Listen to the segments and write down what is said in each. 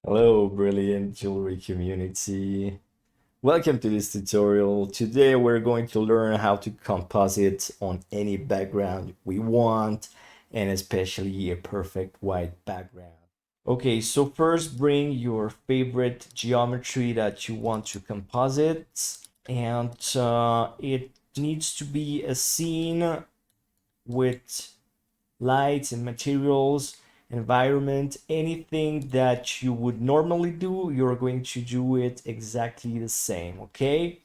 Hello, brilliant jewelry community. Welcome to this tutorial. Today we're going to learn how to composite on any background we want, and especially a perfect white background. Okay, so first bring your favorite geometry that you want to composite, and it needs to be a scene with lights and materials, environment, anything that you would normally do, you're going to do it exactly the same, okay?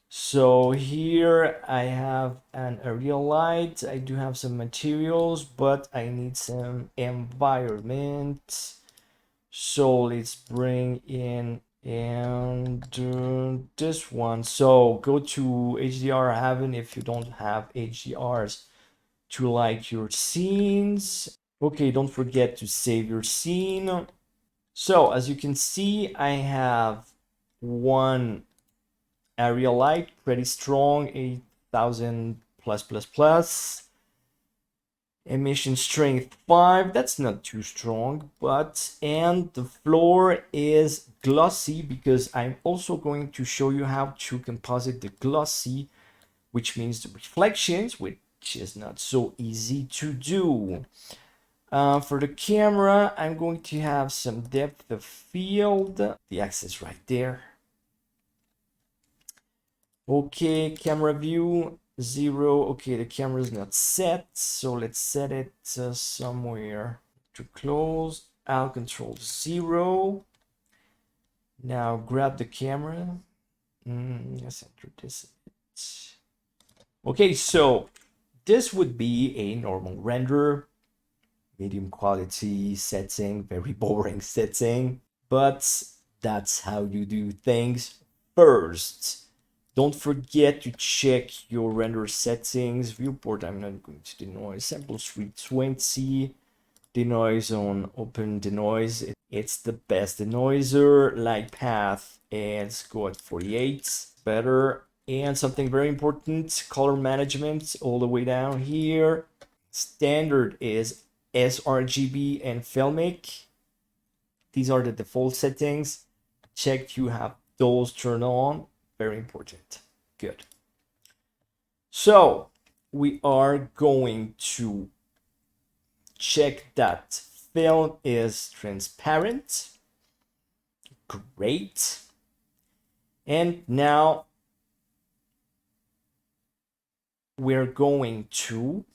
So here I have an area light, I do have some materials, but I need some environment. So let's bring in and this one. So go to HDR Heaven if you don't have HDRs to like your scenes. Okay, don't forget to save your scene. So as you can see, I have one area light, pretty strong, 8000 plus plus plus. Emission strength 5, that's not too strong, and the floor is glossy because I'm also going to show you how to composite the glossy, which means the reflections, which is not so easy to do. For the camera, I'm going to have some depth of field. The axis right there. Okay, camera view 0. Okay, the camera is not set, so let's set it somewhere to close. I'll control 0. Now grab the camera. Let's enter this. Okay, so this would be a normal render. Medium quality setting, very boring setting, but that's how you do things first. Don't forget to check your render settings. Viewport, I'm not going to denoise. Sample 320. Denoise on open denoise. It's the best denoiser. Light path, and let's go at 48. Better. And something very important, color management all the way down here. Standard is sRGB and filmic. These are the default settings. Check you have those turned on. Very important. Good. So we are going to check that film is transparent. Great. And now we're going to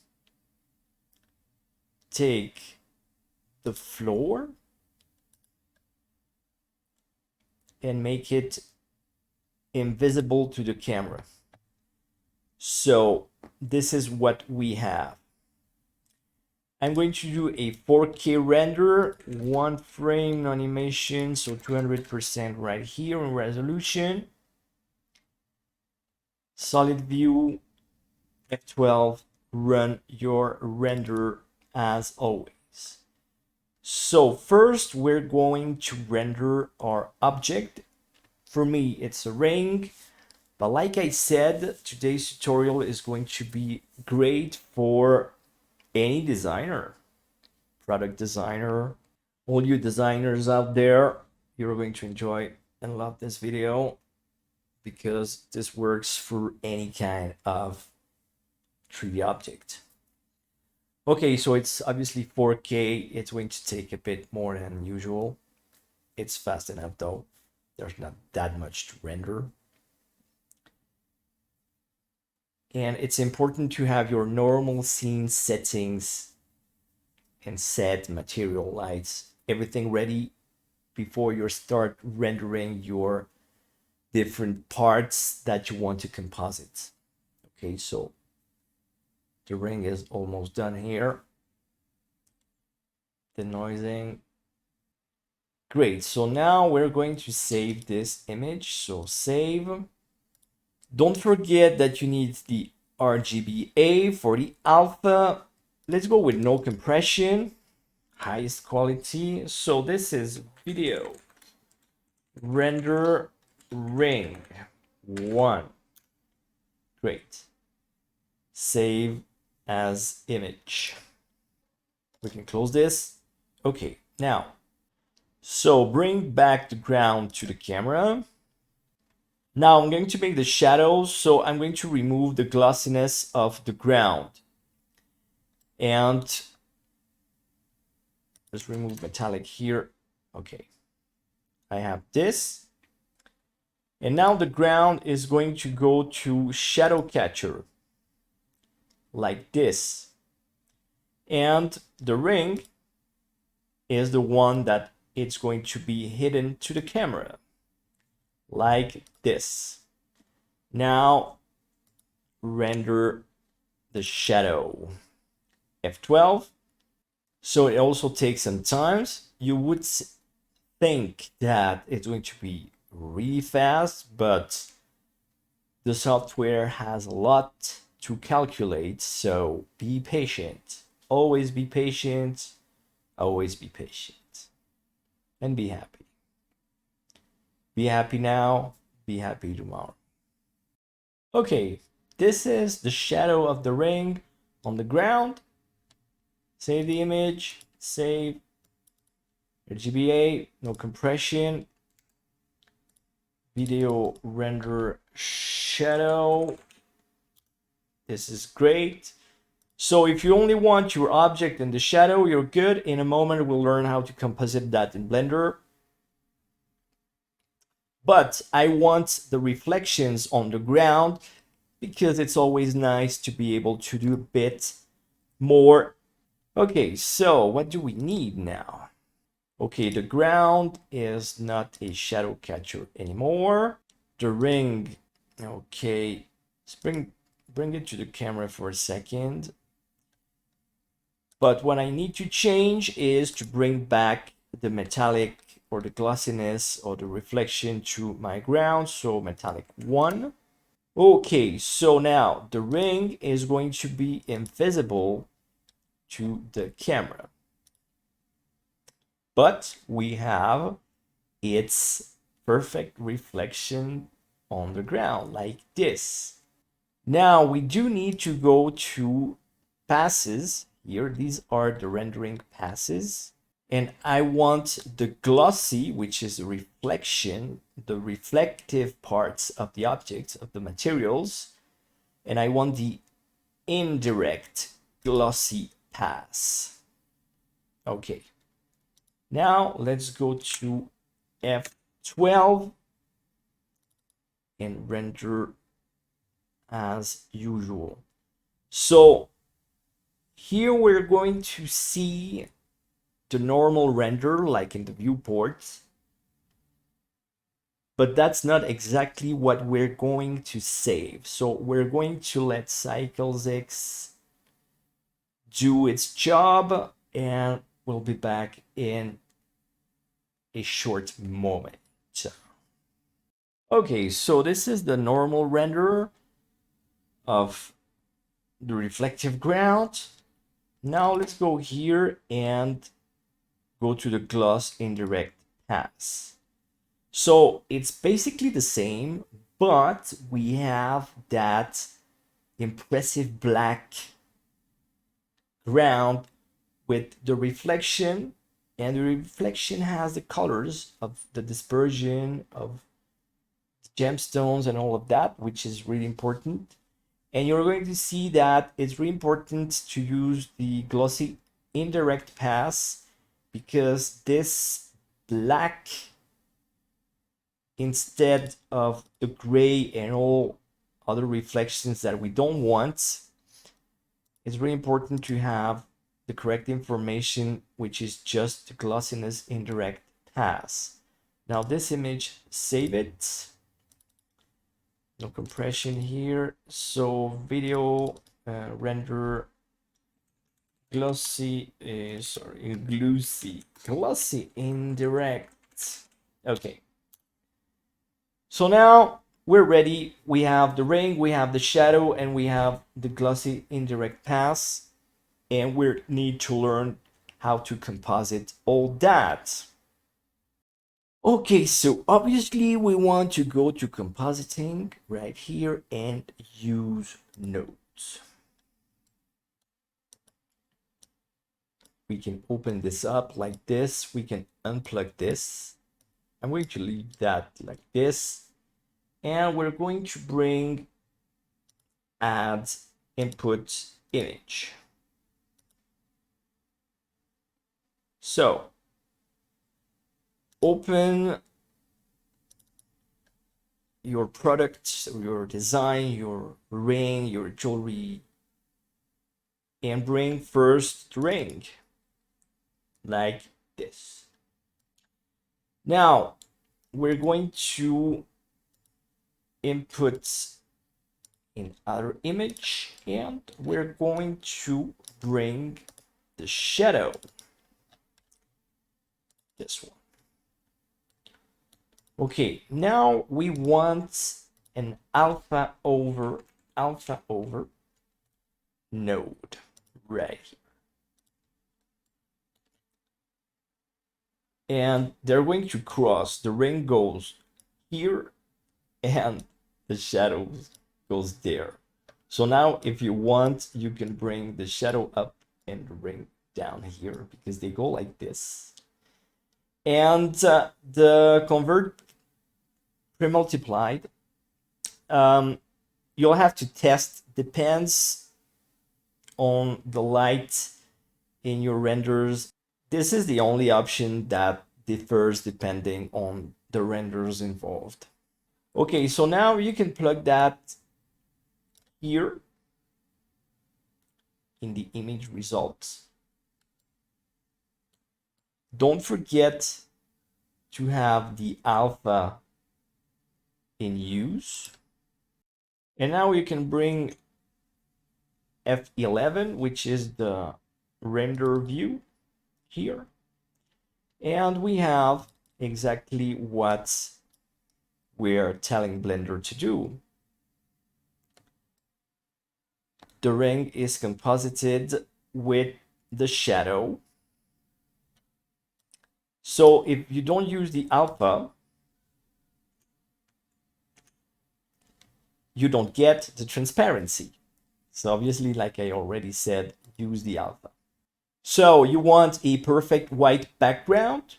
take the floor and make it invisible to the camera. So this is what we have. I'm going to do a 4K render, one frame animation, so 200% right here in resolution. Solid view, F12, run your render as always. So first we're going to render our object. For me, it's a ring. But like I said, today's tutorial is going to be great for any designer, product designer, all you designers out there. You're going to enjoy and love this video because this works for any kind of 3D object. Okay, so it's obviously 4K. It's going to take a bit more than usual. It's fast enough though. There's not that much to render. And it's important to have your normal scene settings and set material lights, everything ready before you start rendering your different parts that you want to composite. Okay, so the ring is almost done here. Denoising. Great, so now we're going to save this image. So save. Don't forget that you need the RGBA for the alpha. Let's go with no compression, highest quality. So this is video render ring 1. Great. Save as image. We can close this. Okay, now So bring back the ground to the camera. Now I'm going to make the shadows, so I'm going to remove the glossiness of the ground. And let's remove metallic here. Okay, I have this. And now the ground is going to go to shadow catcher, like this. And the ring is the one that it's going to be hidden to the camera, like this. Now render the shadow. F12. So it also takes some time. You would think that it's going to be really fast, but the software has a lot to calculate, so be patient. Always be patient. Always be patient. And be happy. Be happy now. Be happy tomorrow. Okay, this is the shadow of the ring on the ground. Save the image. Save. RGBA. No compression. Video render shadow. This is great. So if you only want your object in the shadow, you're good. In a moment, we'll learn how to composite that in Blender. But I want the reflections on the ground because it's always nice to be able to do a bit more. Okay, so what do we need now? Okay, the ground is not a shadow catcher anymore. The ring, okay, let's bring it to the camera for a second. But what I need to change is to bring back the metallic or the glossiness or the reflection to my ground. So metallic 1. Okay, so now the ring is going to be invisible to the camera. But we have its perfect reflection on the ground like this. Now we do need to go to passes here. These are the rendering passes. And I want the glossy, which is a reflection, the reflective parts of the objects, of the materials. And I want the indirect glossy pass. Okay. Now let's go to F12 and render as usual. So here we're going to see the normal render like in the viewport, but that's not exactly what we're going to save. So we're going to let CyclesX do its job, and we'll be back in a short moment. Okay, so this is the normal render of the reflective ground. Now let's go here and go to the gloss indirect pass. So it's basically the same, but we have that impressive black ground with the reflection, and the reflection has the colors of the dispersion of gemstones and all of that, which is really important. And you're going to see that it's really important to use the glossy indirect pass because this black, instead of the gray and all other reflections that we don't want, it's really important to have the correct information, which is just the glossiness indirect pass. Now this image, save it. No compression here. So video render glossy indirect. Okay, so now we're ready. We have the ring, we have the shadow, and we have the glossy indirect pass, and we need to learn how to composite all that. Okay, so obviously we want to go to compositing right here and use nodes. we can open this up like this. We can unplug this. I'm going to leave that like this. And we're going to bring add input image. So open your product, your design, your ring, your jewelry, and bring first ring like this. Now we're going to input in other image, and we're going to bring the shadow, this one. Okay, now we want an alpha over node right here. And they're going to cross. The ring goes here and the shadow goes there. So now if you want, you can bring the shadow up and the ring down here because they go like this. And the convert pre-multiplied, you'll have to test, depends on the light in your renders. This is the only option that differs depending on the renders involved. Okay, so now you can plug that here in the image results. Don't forget to have the alpha in use. And now you can bring F11, which is the render view here. And we have exactly what we're telling Blender to do. The ring is composited with the shadow. So if you don't use the alpha, you don't get the transparency. So obviously, like I already said, use the alpha. So you want a perfect white background.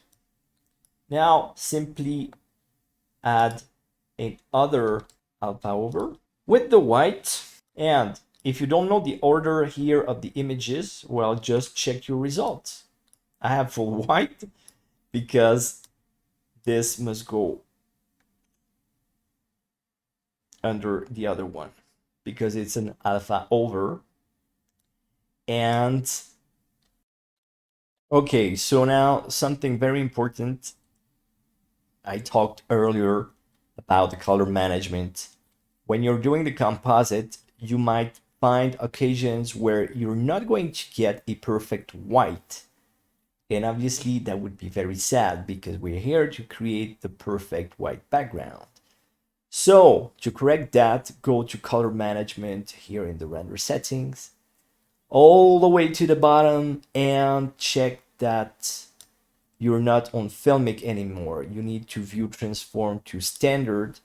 Now simply add another alpha over with the white. And if you don't know the order here of the images, well, just check your results. I have full white because this must go under the other one because it's an alpha over. And okay, so now something very important. I talked earlier about the color management. When you're doing the composite, you might find occasions where you're not going to get a perfect white. And obviously that would be very sad because we're here to create the perfect white background. So to correct that, go to color management here in the render settings, all the way to the bottom, and check that you're not on filmic anymore. You need to view transform to standard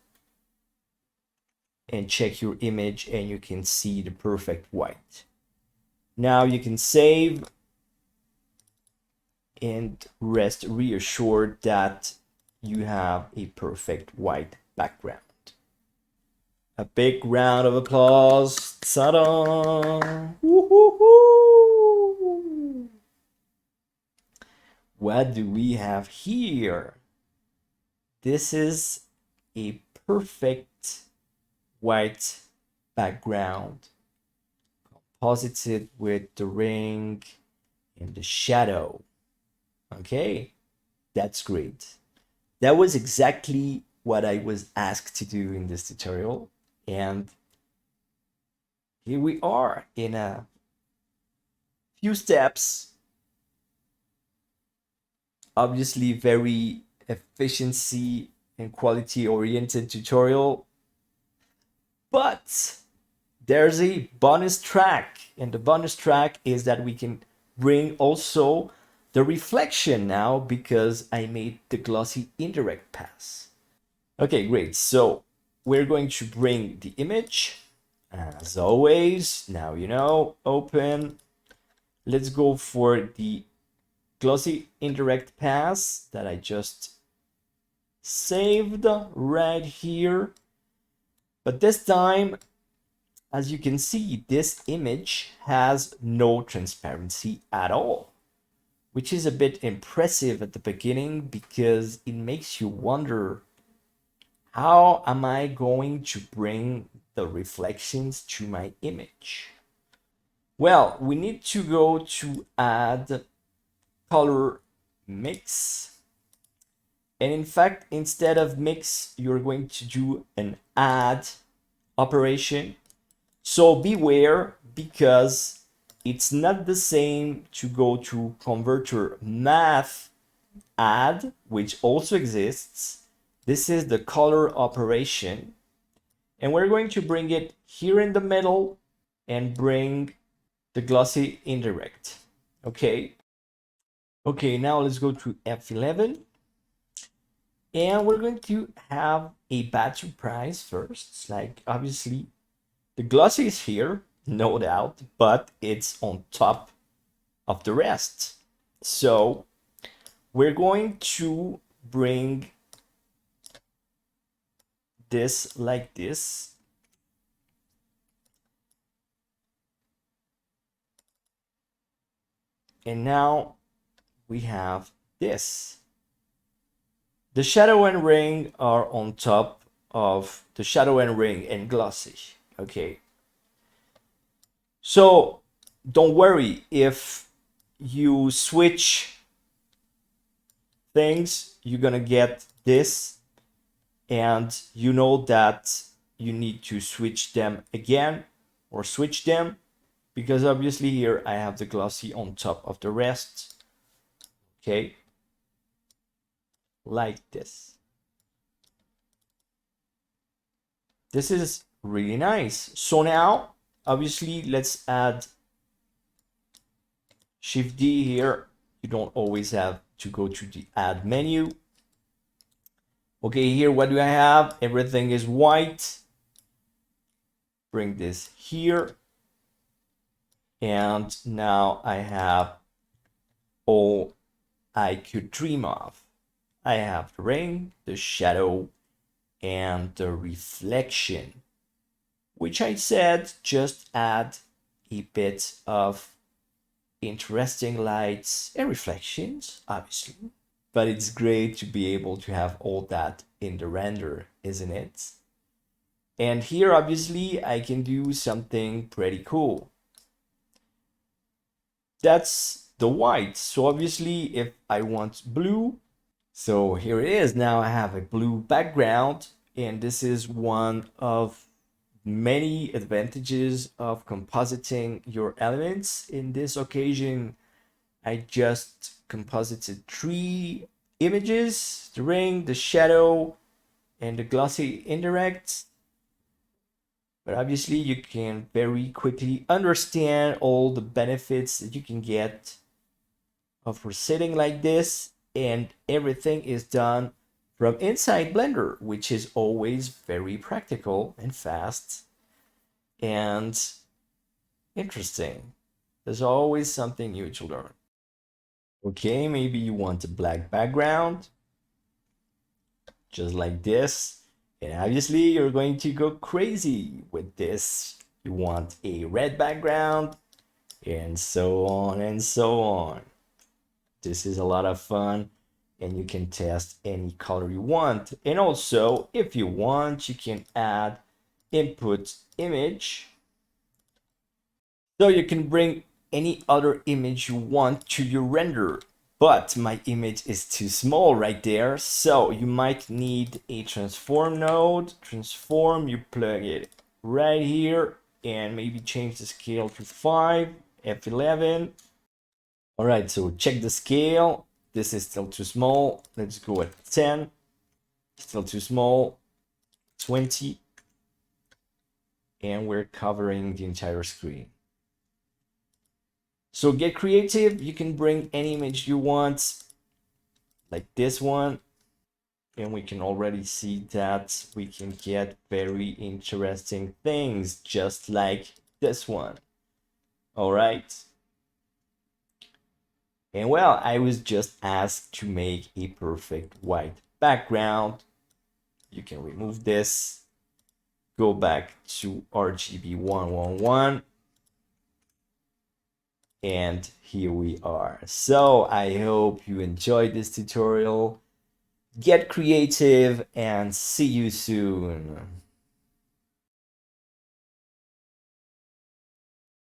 and check your image, and you can see the perfect white. Now you can save and rest reassured that you have a perfect white background. A big round of applause. Ta-da! Woo-hoo-hoo! What do we have here? This is a perfect white background, composited with the ring and the shadow. Okay, that's great. That was exactly what I was asked to do in this tutorial. And here we are in a few steps. Obviously, very efficiency and quality oriented tutorial. But there's a bonus track. And the bonus track is that we can bring also the reflection now because I made the glossy indirect pass. Okay, great. So we're going to bring the image as always. Now, you know, open. Let's go for the glossy indirect pass that I just saved right here. But this time, as you can see, this image has no transparency at all, which is a bit impressive at the beginning because it makes you wonder, how am I going to bring the reflections to my image? Well, we need to go to add color mix. And in fact, instead of mix, you're going to do an add operation. So beware, because it's not the same to go to converter math add, which also exists. This is the color operation. And we're going to bring it here in the middle and bring the glossy indirect. Okay. Okay, now let's go to F11. And we're going to have a bad surprise first. Like, obviously, the glossy is here, no doubt, but it's on top of the rest. So we're going to bring this like this. And now we have this. The shadow and ring are on top of the shadow and ring and glossy. Okay. So don't worry if you switch things, you're gonna get this, and you know that you need to switch them again or switch them, because obviously here I have the glossy on top of the rest. Okay, like this. This is really nice. So now obviously let's add Shift D here. You don't always have to go to the add menu. Okay, here what do I have? Everything is white. Bring this here. And now I have all I could dream of. I have the ring, the shadow, and the reflection, which I said just add a bit of interesting lights and reflections, obviously. But it's great to be able to have all that in the render, isn't it? And here, obviously, I can do something pretty cool. That's the white. So obviously, if I want blue, so here it is. Now I have a blue background, and this is one of many advantages of compositing your elements. In this occasion, I just composited 3 images: the ring, the shadow, and the glossy indirect. But obviously you can very quickly understand all the benefits that you can get of resetting like this, and everything is done from inside Blender, which is always very practical and fast and interesting. There's always something new to learn. Okay, maybe you want a black background, just like this. And obviously you're going to go crazy with this. You want a red background, and so on and so on. This is a lot of fun, and you can test any color you want. And also, if you want, you can add input image. So you can bring any other image you want to your render. But my image is too small right there, so you might need a transform node. Transform, you plug it right here, and maybe change the scale to 5, F11. All right, so check the scale. This is still too small. Let's go at 10. Still too small. 20. And we're covering the entire screen. So get creative. You can bring any image you want, like this one. And we can already see that we can get very interesting things, just like this one. All right. And well, I was just asked to make a perfect white background. You can remove this, go back to RGB 111, and here we are. So I hope you enjoyed this tutorial. Get creative and see you soon.